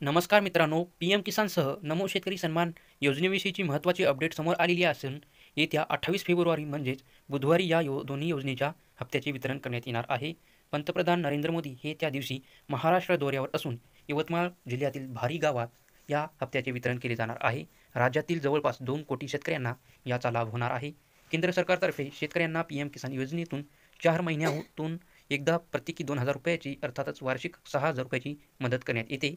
नमस्कार मित्रांनो, P M किसानसह नमो शेतकरी सन्मान योजनेविषयीची महत्त्वाची अपडेट समोर आलेली असून येत्या 28 फेब्रुवारी म्हणजेच बुधवारी या दोन्ही योजनेच्या हप्त्याचे वितरण करण्यात येणार आहे. पंतप्रधान नरेंद्र मोदी हे त्या दिवशी महाराष्ट्र दौऱ्यावर असून यवतमाळ जिल्ह्यातील भारी गावात या हप्त्याचे वितरण केले जाणार आहे. राज्यातील जवळपास 2 कोटी शेतकऱ्यांना याचा लाभ होणार आहे. केंद्र सरकारतर्फे शेतकऱ्यांना पी किसान योजनेतून 4 महिन्यातून एकदा प्रत्येकी 2,000 रुपयाची अर्थातच वार्षिक 6,000 रुपयाची मदत करण्यात येते.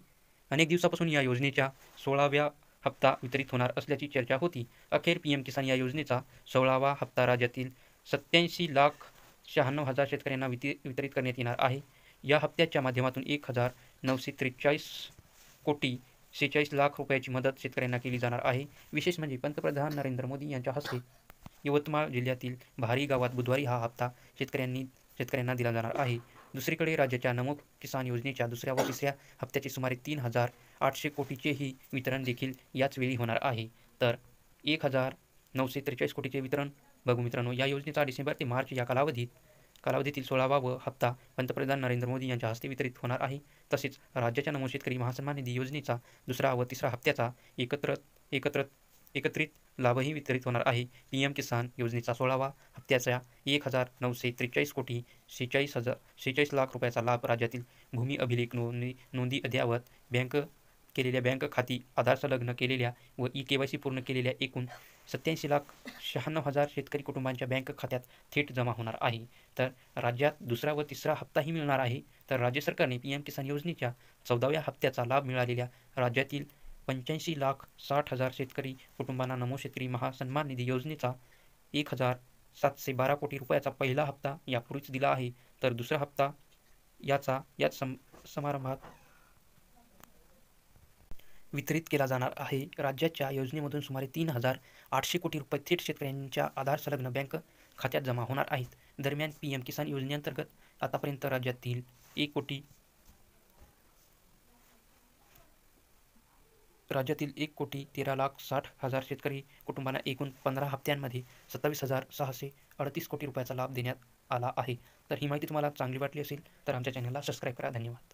अनेक दिवसापासून या योजनेच्या 16व्या हप्ता वितरित होणार असल्याची चर्चा होती. अखेर पी किसान या योजनेचा 16वा हप्ता राज्यातील 87,96,000 शेतकऱ्यांना वितरित करण्यात येणार आहे. या हप्त्याच्या माध्यमातून 1,943 कोटी 46 लाख रुपयाची मदत शेतकऱ्यांना केली जाणार आहे. विशेष म्हणजे पंतप्रधान नरेंद्र मोदी यांच्या हस्ते यवतमाळ जिल्ह्यातील भारी गावात बुधवारी हा हप्ता शेतकऱ्यांना दिला जाणार आहे. दुसरीकडे राज्याच्या नमो किसान योजनेच्या दुसऱ्या व तिसऱ्या हप्त्याचे सुमारे 3,800 कोटीचेही वितरण देखील याच वेळी होणार आहे. तर 1,943 कोटीचे वितरण बघू मित्रांनो. या योजनेचा डिसेंबर ते मार्च या कालावधीतील 16वा व हप्ता पंतप्रधान नरेंद्र मोदी यांच्या हस्ते वितरित होणार आहे. तसेच राज्याच्या नमो शेतकरी महासन्मान निधी योजनेचा दुसरा व तिसरा हप्त्याचा एकत्रित लाभही वितरित होणार आहे. पी किसान योजनेचा 16वा हप्त्याचा 1,943 कोटी 46 लाख रुपयाचा लाभ राज्यातील भूमी अभिलेख नोंदी अद्ययावत केलेल्या बँक खाती, आधार संलग्न केलेल्या व KYC पूर्ण केलेल्या एकूण 87,96,000 शेतकरी कुटुंबांच्या बँक खात्यात थेट जमा होणार आहे. तर राज्यात दुसरा व तिसरा हप्ताही मिळणार आहे. तर राज्य सरकारने पी किसान योजनेच्या 14व्या हप्त्याचा लाभ मिळालेल्या राज्यातील 85,60,000 शेतकरी कुटुंबांना नमो शेतकरी महासन्मान निधी योजनेचा 1,712 कोटी रुपयाचा पहिला हप्ता यापूर्वीच दिला आहे. तर दुसरा हप्ता याच समारंभात वितरित केला जाणार आहे. राज्याच्या योजनेमधून सुमारे 3,800 कोटी रुपये थेट शेतकऱ्यांच्या आधार संलग्न बँक खात्यात जमा होणार आहेत. दरम्यान पी किसान योजनेअंतर्गत आतापर्यंत राज्यातील 1,13,60,000 शेतकरी कुटुंबांना एकूण 15 हप्त्यांमध्ये 27,638 कोटी रुपयाचा लाभ देण्यात आला आहे. तर ही माहिती तुम्हाला चांगली वाटली असेल तर आमच्या चॅनलला सबस्क्राईब करा. धन्यवाद.